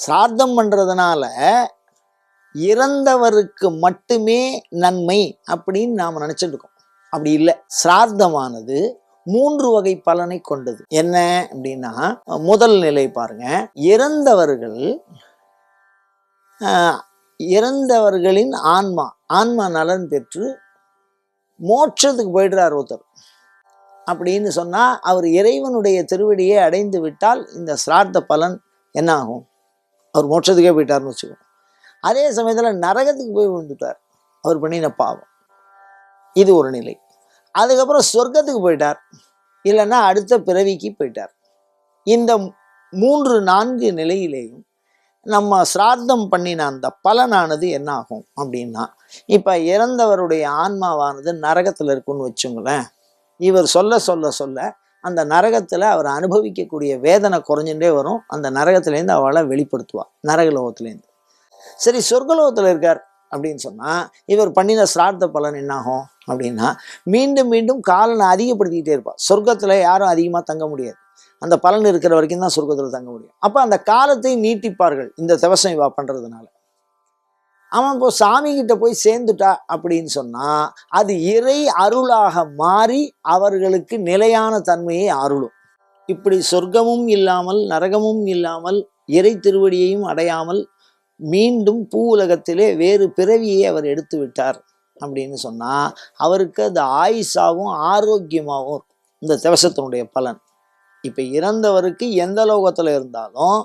சிரார்த்தம் பண்றதுனால இறந்தவருக்கு மட்டுமே நன்மை அப்படின்னு நாம் நினைச்சிட்டு இருக்கோம். அப்படி இல்லை. சிரார்த்தமானது 3 வகை பலனை கொண்டது. என்ன அப்படின்னா, முதல் நிலை பாருங்க, இறந்தவர்களின் ஆன்மா நலன் பெற்று மோட்சத்துக்கு போயிடுறார் ஒருத்தர் அப்படின்னு சொன்னா, அவர் இறைவனுடைய திருவடியை அடைந்து விட்டால் இந்த சிரார்த்த பலன் என்ன ஆகும்? அவர் மோட்சத்துக்கே போயிட்டார்னு வச்சுக்கோங்க. அதே சமயத்தில் நரகத்துக்கு போய் விழுந்துட்டார், அவர் பண்ணின பாவம். இது ஒரு நிலை. அதுக்கப்புறம் சொர்க்கத்துக்கு போயிட்டார், இல்லைன்னா அடுத்த பிறவிக்கு போயிட்டார். இந்த 3-4 நிலையிலேயும் நம்ம சிரார்த்தம் பண்ணின அந்த பலனானது என்ன ஆகும் அப்படின்னா, இப்போ இறந்தவருடைய ஆன்மாவானது நரகத்தில் இருக்குன்னு வச்சுங்களேன். இவர் சொல்ல சொல்ல சொல்ல அந்த நரகத்தில் அவர் அனுபவிக்கக்கூடிய வேதனை குறைஞ்சுட்டே வரும். அந்த நரகத்திலேருந்து அவளை வெளிப்படுத்துவாள், நரகலோகத்திலேருந்து. சரி, சொர்க்கலோகத்தில் இருக்கார் அப்படின்னு சொன்னால் இவர் பண்ணின சிரார்த்த பலன் என்னாகும் அப்படின்னா, மீண்டும் மீண்டும் காலனை அதிகப்படுத்திக்கிட்டே இருப்பாள். சொர்க்கத்தில் யாரும் அதிகமாக தங்க முடியாது, அந்த பலன் இருக்கிற வரைக்கும் தான் சொர்க்கத்தில் தங்க முடியும். அப்போ அந்த காலத்தை நீட்டிப்பார்கள் இந்த தவசம் இவா பண்ணுறதுனால. அவன் இப்போ சாமி கிட்ட போய் சேர்ந்துட்டா அப்படின்னு சொன்னால் அது இறை அருளாக மாறி அவர்களுக்கு நிலையான தன்மையை அருளும். இப்படி சொர்க்கமும் இல்லாமல் நரகமும் இல்லாமல் இறை திருவடியையும் அடையாமல் மீண்டும் பூ உலகத்திலே வேறு பிறவியை அவர் எடுத்து விட்டார் அப்படின்னு சொன்னால் அவருக்கு அது ஆயுசாகவும் ஆரோக்கியமாகவும் இந்த தவசத்தினுடைய பலன். இப்போ இறந்தவருக்கு எந்த லோகத்தில் இருந்தாலும்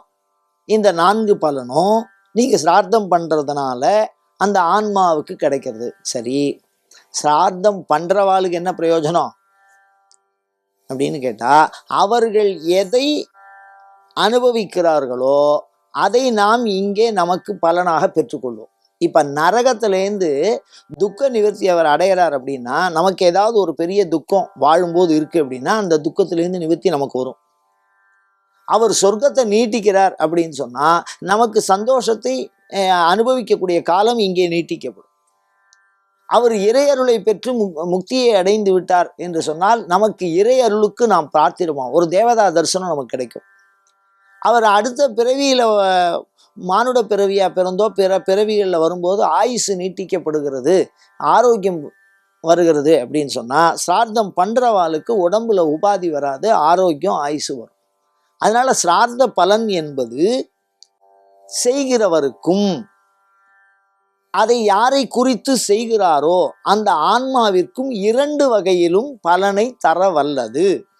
இந்த 4 பலனும் நீங்கள் சிரார்த்தம் பண்ணுறதுனால அந்த ஆன்மாவுக்கு கிடைக்கிறது. சரி, சிரார்த்தம் பண்ணுறவாளுக்கு என்ன பிரயோஜனம் அப்படின்னு கேட்டால், அவர்கள் எதை அனுபவிக்கிறார்களோ அதை நாம் இங்கே நமக்கு பலனாக பெற்றுக்கொள்வோம். இப்போ நரகத்திலேருந்து துக்க நிவர்த்தி அவர் அடைகிறார் அப்படின்னா, நமக்கு ஏதாவது ஒரு பெரிய துக்கம் வாழும்போது இருக்குது அப்படின்னா அந்த துக்கத்திலேருந்து நிவர்த்தி நமக்கு வரும். அவர் சொர்க்கத்தை நீட்டிக்கிறார் அப்படின்னு சொன்னால் நமக்கு சந்தோஷத்தை அனுபவிக்கக்கூடிய காலம் இங்கே நீட்டிக்கப்படும். அவர் இறையருளை பெற்று முக்தியை அடைந்து விட்டார் என்று சொன்னால் நமக்கு இறையருளுக்கு நாம் பிரார்த்திடுவோம், ஒரு தேவதா தரிசனம் நமக்கு கிடைக்கும். அவர் அடுத்த பிறவியில் மானுட பிறவியாக பிறந்தோ பிற பிறவிகளில் வரும்போது ஆயுசு நீட்டிக்கப்படுகிறது, ஆரோக்கியம் வருகிறது அப்படின்னு சொன்னால் சிரார்த்தம் பண்ணுறவாளுக்கு உடம்புல உபாதி வராது, ஆரோக்கியம் ஆயுசு வரும். அதனால சிரார்த்த பலன் என்பது செய்கிறவருக்கும் அதை யாரை குறித்து செய்கிறாரோ அந்த ஆன்மாவிற்கும் 2 வகையிலும் பலனை தர வல்லது.